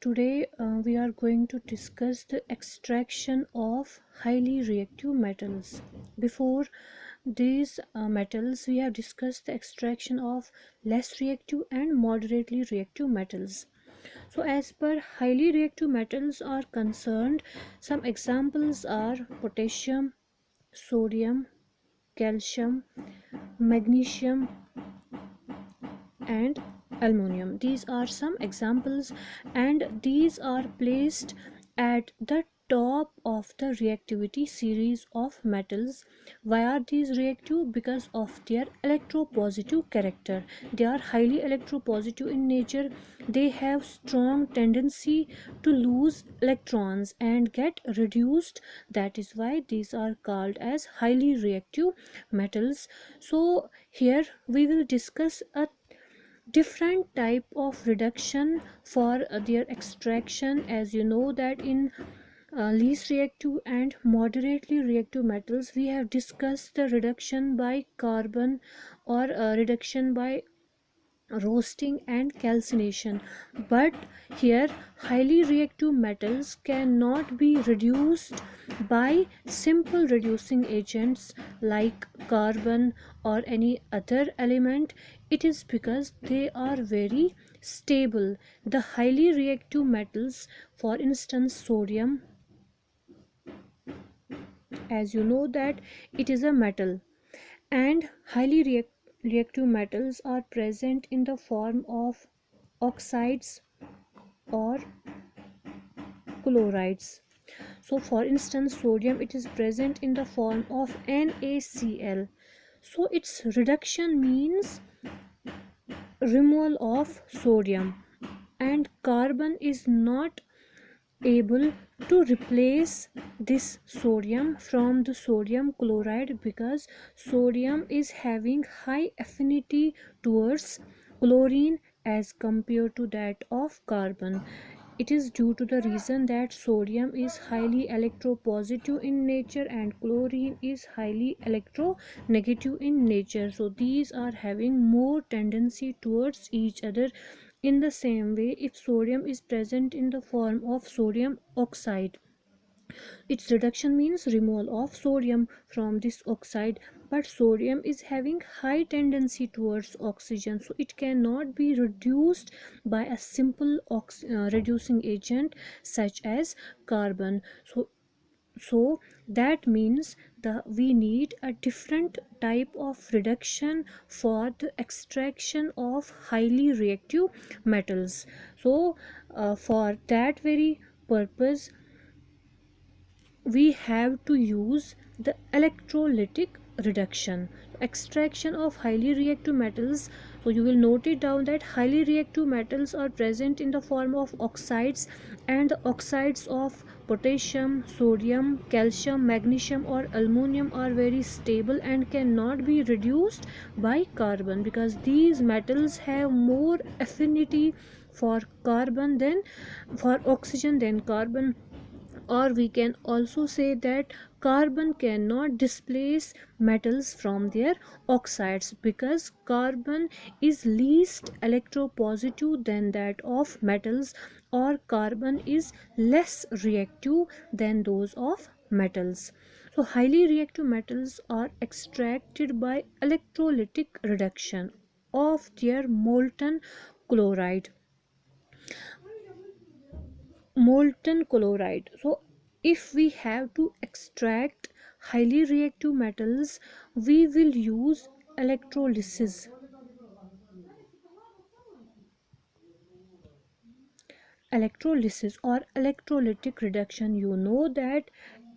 Today we are going to discuss the extraction of highly reactive metals. Before these metals, we have discussed the extraction of less reactive and moderately reactive metals. So, as per highly reactive metals are concerned, some examples are potassium, sodium, calcium, magnesium, and aluminum. These are some examples, and these are placed at the top of the reactivity series of metals. Why are these reactive? Because of their electropositive character. They are highly electropositive in nature. They have strong tendency to lose electrons and get reduced. That is why these are called as highly reactive metals. So here we will discuss a different type of reduction for their extraction. As you know that in least reactive and moderately reactive metals, we have discussed the reduction by carbon or reduction by roasting and calcination. But here highly reactive metals cannot be reduced by simple reducing agents like carbon or any other element. It is because they are very stable. The highly reactive metals, for instance sodium, as you know that it is a metal, and highly reactive metals are present in the form of oxides or chlorides. So for instance sodium, it is present in the form of NaCl. So its reduction means removal of sodium, and carbon is not able to replace this sodium from the sodium chloride, because sodium is having high affinity towards chlorine as compared to that of carbon. It is due to the reason that sodium is highly electropositive in nature and chlorine is highly electronegative in nature. So these are having more tendency towards each other. In the same way, if sodium is present in the form of sodium oxide, its reduction means removal of sodium from this oxide. But sodium is having high tendency towards oxygen, so it cannot be reduced by a simple reducing agent such as carbon. So that means we need a different type of reduction for the extraction of highly reactive metals. So for that very purpose, we have to use the electrolytic reduction, extraction of highly reactive metals. So you will note it down that highly reactive metals are present in the form of oxides, and the oxides of potassium, sodium, calcium, magnesium or aluminum are very stable and cannot be reduced by carbon, because these metals have more affinity for carbon than for oxygen than carbon. Or we can also say that carbon cannot displace metals from their oxides, because carbon is least electropositive than that of metals, or carbon is less reactive than those of metals. So highly reactive metals are extracted by electrolytic reduction of their molten chloride. So if we have to extract highly reactive metals, we will use electrolysis. Electrolysis or electrolytic reduction. You know that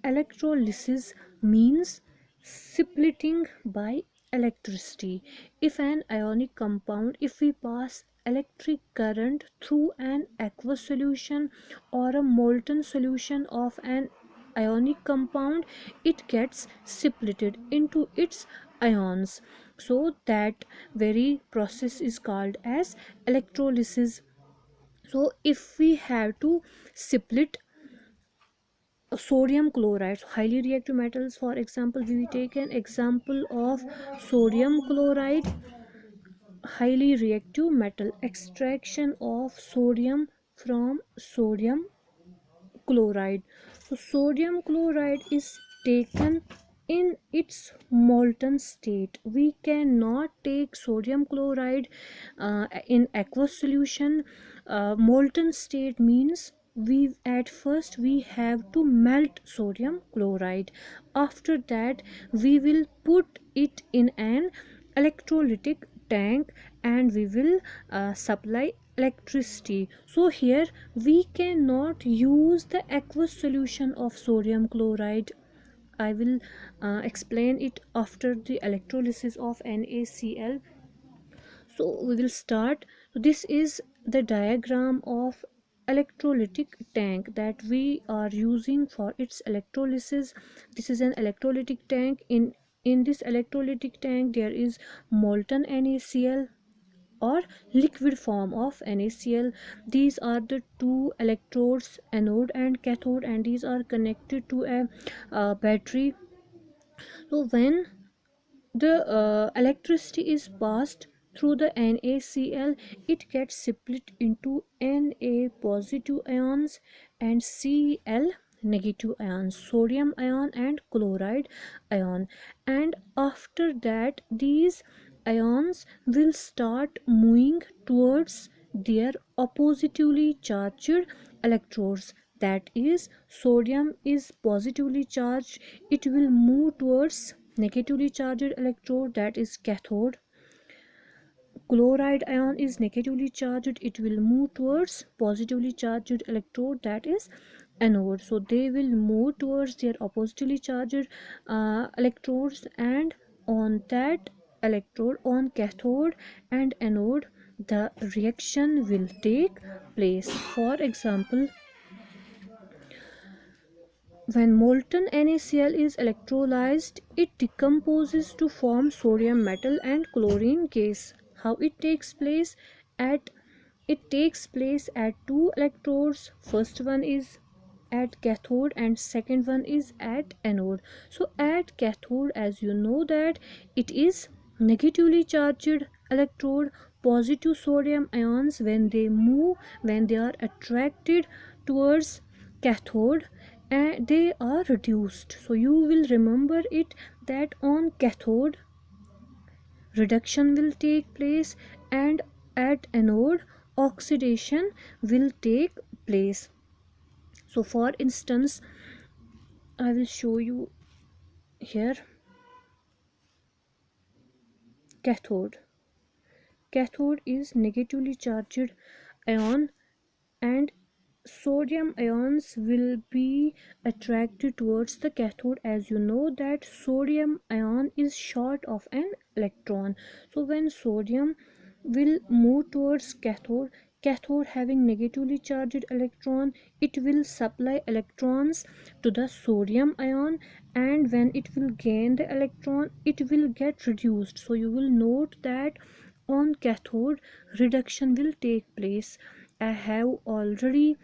electrolysis means splitting by electricity. If an ionic compound, if we pass electric current through an aqueous solution or a molten solution of an ionic compound, it gets splitted into its ions. So that very process is called as electrolysis. So if we have to split sodium chloride, so highly reactive metals, for example we take an example of sodium chloride, highly reactive metal. Extraction of sodium from sodium chloride. So sodium chloride is taken in its molten state. We cannot take sodium chloride in aqueous solution. Molten state means we at first we have to melt sodium chloride. After that we will put it in an electrolytic tank and we will supply electricity. So here we cannot use the aqueous solution of sodium chloride. I will explain it after the electrolysis of NaCl. So we will start. So this is the diagram of electrolytic tank that we are using for its electrolysis. This is an electrolytic tank. In this electrolytic tank there is molten NaCl or liquid form of NaCl. These are the two electrodes, anode and cathode, and these are connected to a battery. So when the electricity is passed through the NaCl, it gets split into Na positive ions and Cl negative ions, sodium ion and chloride ion. And after that these ions will start moving towards their oppositively charged electrodes. That is, sodium is positively charged, it will move towards negatively charged electrode, that is cathode. Chloride ion is negatively charged, it will move towards positively charged electrode, that is anode. So they will move towards their oppositely charged electrodes, and on that electrode, on cathode and anode, the reaction will take place. For example, when molten NaCl is electrolyzed, it decomposes to form sodium metal and chlorine gas. How it takes place? At It takes place at two electrodes. First one is at cathode and second one is at anode. So at cathode, as you know that it is negatively charged electrode. Positive sodium ions, when they move, when they are attracted towards cathode, and they are reduced. So you will remember it that on cathode reduction will take place and at anode oxidation will take place. So for instance, I will show you here. Cathode is negatively charged ion, and sodium ions will be attracted towards the cathode. As you know that sodium ion is short of an electron. So when sodium will move towards cathode having negatively charged electron, it will supply electrons to the sodium ion, and when it will gain the electron it will get reduced. So you will note that on cathode reduction will take place. I have already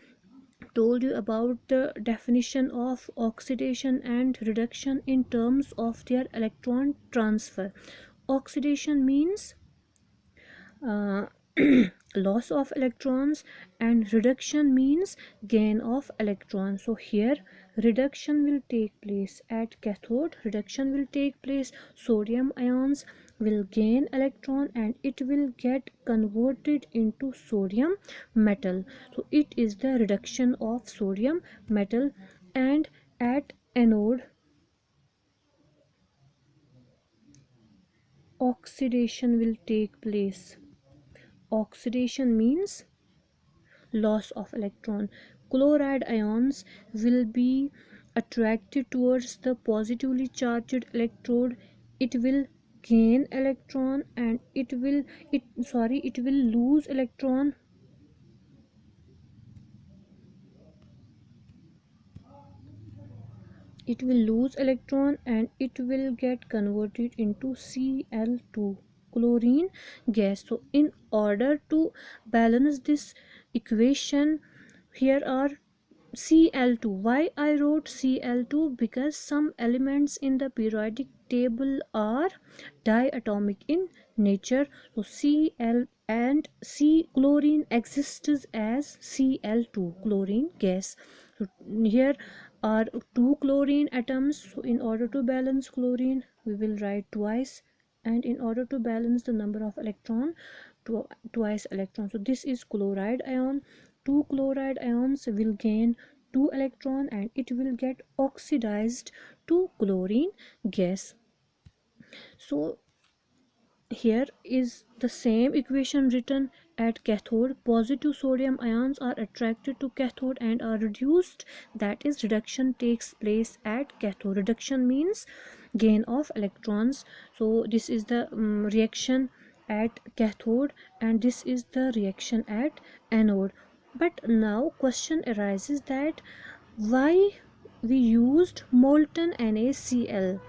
told you about the definition of oxidation and reduction in terms of their electron transfer. Oxidation means uh, loss of electrons, and reduction means gain of electrons. So here reduction will take place at cathode. Reduction will take place, sodium ions will gain electron and it will get converted into sodium metal. So it is the reduction of sodium metal. And at anode oxidation will take place. Oxidation means loss of electron. Chloride ions will be attracted towards the positively charged electrode. It will gain electron and it will lose electron. It will lose electron and it will get converted into Cl2, chlorine gas. So in order to balance this equation, here are Cl2. Why I wrote Cl2? Because some elements in the periodic table are diatomic in nature. So Cl and C chlorine exists as Cl2, chlorine gas. So here are two chlorine atoms. So in order to balance chlorine, we will write twice, and in order to balance the number of electron, twice electron. So this is chloride ion. Two chloride ions will gain two electron and it will get oxidized to chlorine gas. So here is the same equation written at cathode. Positive sodium ions are attracted to cathode and are reduced. That is, reduction takes place at cathode. Reduction means gain of electrons. So this is the reaction at cathode, and this is the reaction at anode. But now question arises that why we used molten NaCl.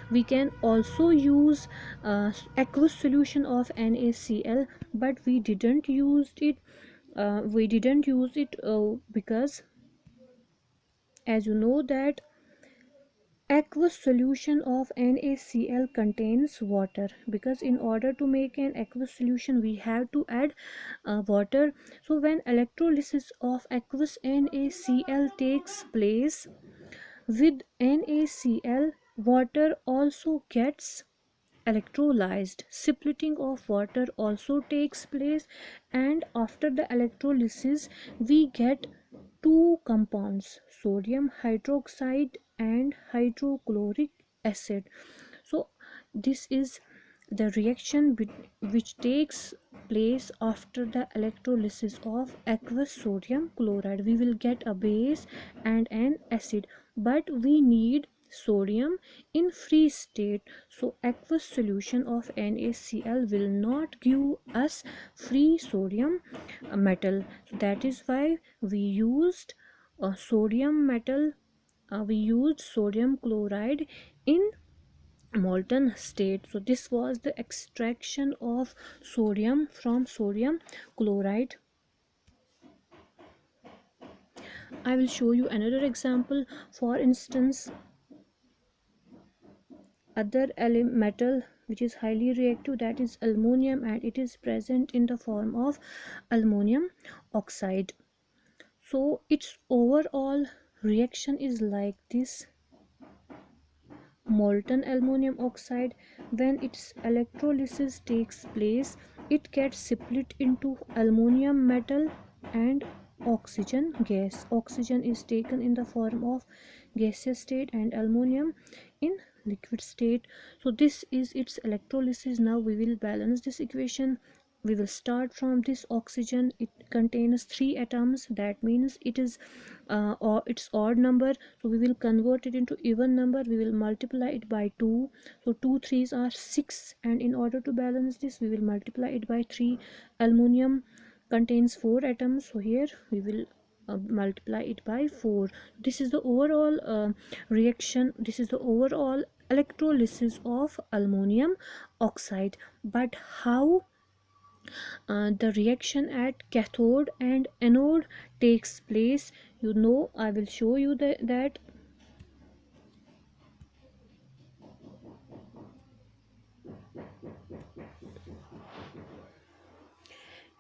We can also use aqueous solution of NaCl, but we didn't use it because, as you know, that aqueous solution of NaCl contains water, because in order to make an aqueous solution we have to add water. So when electrolysis of aqueous NaCl takes place with NaCl, water also gets electrolyzed. Splitting of water also takes place, and after the electrolysis we get two compounds, sodium hydroxide and hydrochloric acid. So this is the reaction which takes place after the electrolysis of aqueous sodium chloride. We will get a base and an acid, but we need sodium in free state. So aqueous solution of NaCl will not give us free sodium metal. So that is why we used sodium metal. We used sodium chloride in molten state. So this was the extraction of sodium from sodium chloride. I will show you another example. For instance, other metal which is highly reactive, that is aluminum, and it is present in the form of aluminum oxide. So its overall reaction is like this. Molten aluminum oxide, when its electrolysis takes place, it gets split into aluminum metal and oxygen gas. Oxygen is taken in the form of gaseous state and aluminum in liquid state. So this is its electrolysis. Now we will balance this equation. We will start from this oxygen. It contains three atoms, that means it is or its odd number, so we will convert it into even number. We will multiply it by 2. So 2 threes are 6, and in order to balance this we will multiply it by 3. Aluminum contains 4 atoms, so here we will multiply it by 4. This is the overall reaction. This is the overall electrolysis of aluminum oxide. But how the reaction at cathode and anode takes place, I will show you that.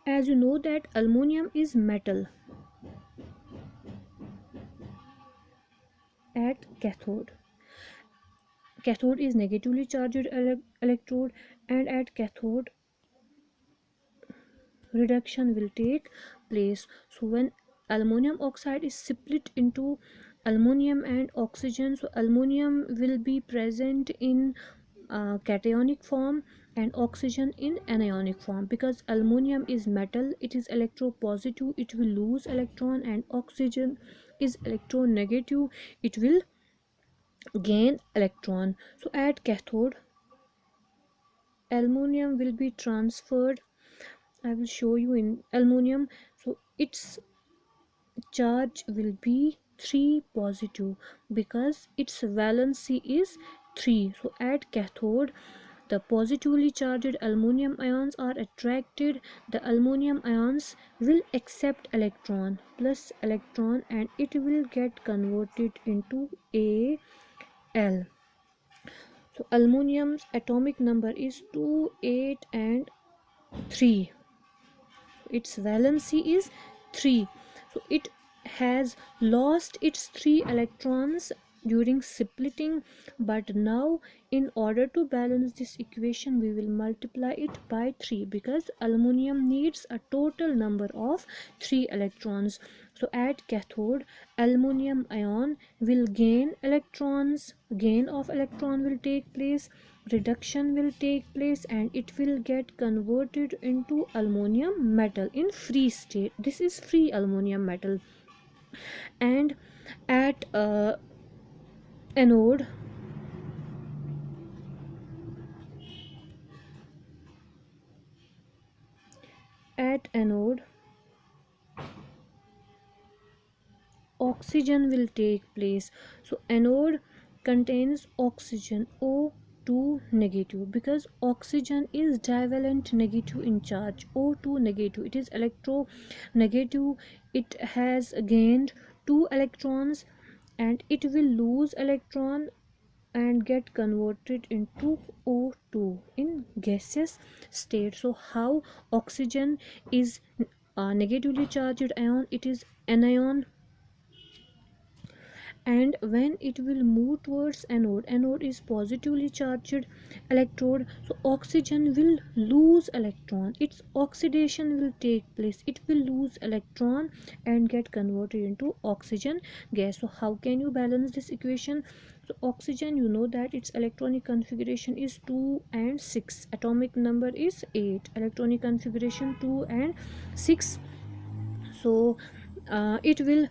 As you know that aluminum is metal at cathode. Cathode is negatively charged electrode, and at cathode reduction will take place. So when aluminum oxide is split into aluminum and oxygen, so aluminum will be present in cationic form and oxygen in anionic form. Because aluminum is metal, it is electropositive, it will lose electron, and oxygen is electronegative, it will gain electron. So at cathode aluminum will be transferred. I will show you in aluminum. So its charge will be 3 positive because its valency is 3. So at cathode the positively charged aluminum ions are attracted. The aluminum ions will accept electron plus electron, and it will get converted into Al. So aluminum's atomic number is 2, 8 and 3. its valency is 3. So it has lost its 3 electrons during splitting, but now in order to balance this equation we will multiply it by 3, because aluminum needs a total number of 3 electrons. So at cathode, aluminum ion will gain electrons, gain of electron will take place, reduction will take place, and it will get converted into aluminum metal in free state. This is free aluminum metal. And at anode, at anode oxygen will take place. So anode contains oxygen, O2 negative, because oxygen is divalent negative in charge. O2 negative, it is electronegative, it has gained 2 electrons, and it will lose electron and get converted into O2 in gaseous state. So how oxygen is negatively charged ion? It is anion. And when it will move towards anode, anode is positively charged electrode, so oxygen will lose electron, its oxidation will take place, it will lose electron and get converted into oxygen gas. So how can you balance this equation? So oxygen, you know that its electronic configuration is 2 and 6, atomic number is 8, electronic configuration 2 and 6. So it will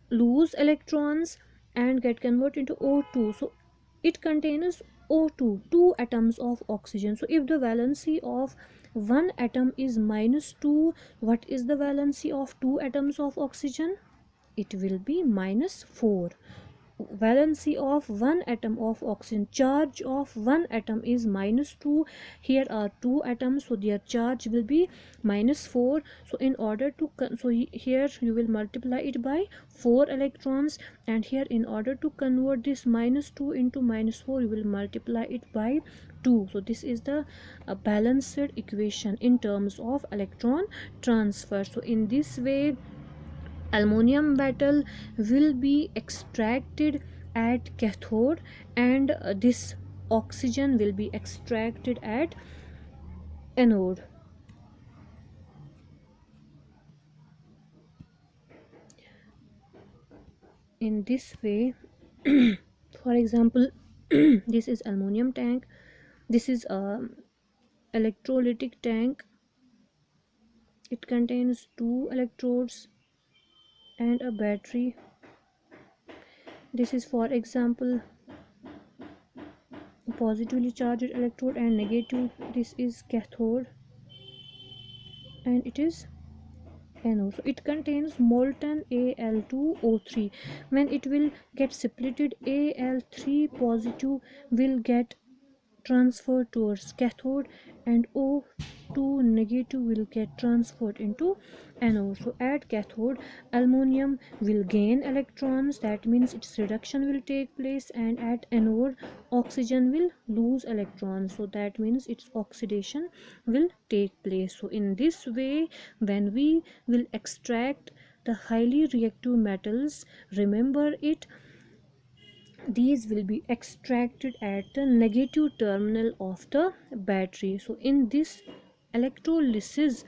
lose electrons and get converted into O2. So it contains O2, 2 atoms of oxygen. So if the valency of one atom is -2, what is the valency of 2 atoms of oxygen? It will be -4. Valency of one atom of oxygen, charge of one atom is -2. Here are 2 atoms, so their charge will be -4. So in order to here you will multiply it by 4 electrons, and here in order to convert this -2 into -4 you will multiply it by 2. So this is the balanced equation in terms of electron transfer. So in this way aluminum metal will be extracted at cathode, and this oxygen will be extracted at anode. In this way, for example, this is aluminum tank, this is a electrolytic tank, it contains 2 electrodes and a battery. This is, for example, positively charged electrode and negative, this is cathode, and it is anode. So it contains molten Al2O3. When it will get splitted, Al3 positive will get transferred towards cathode, and O2 negative will get transferred into anode. So at cathode, aluminum will gain electrons, that means its reduction will take place, and at anode oxygen will lose electrons, so that means its oxidation will take place. So in this way, when we will extract the highly reactive metals, remember it, these will be extracted at the negative terminal of the battery. So in this electrolysis,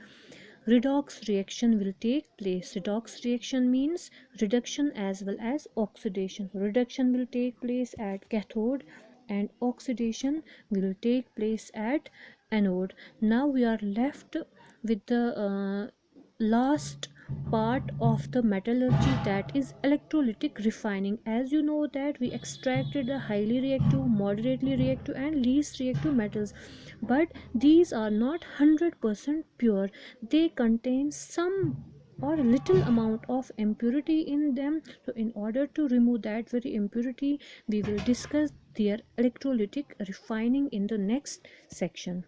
redox reaction will take place. Redox reaction means reduction as well as oxidation. Reduction will take place at cathode and oxidation will take place at anode. Now we are left with the last part of the metallurgy, that is electrolytic refining. As you know that we extracted the highly reactive, moderately reactive and least reactive metals, but these are not 100% pure, they contain some or little amount of impurity in them. So in order to remove that very impurity, we will discuss their electrolytic refining in the next section.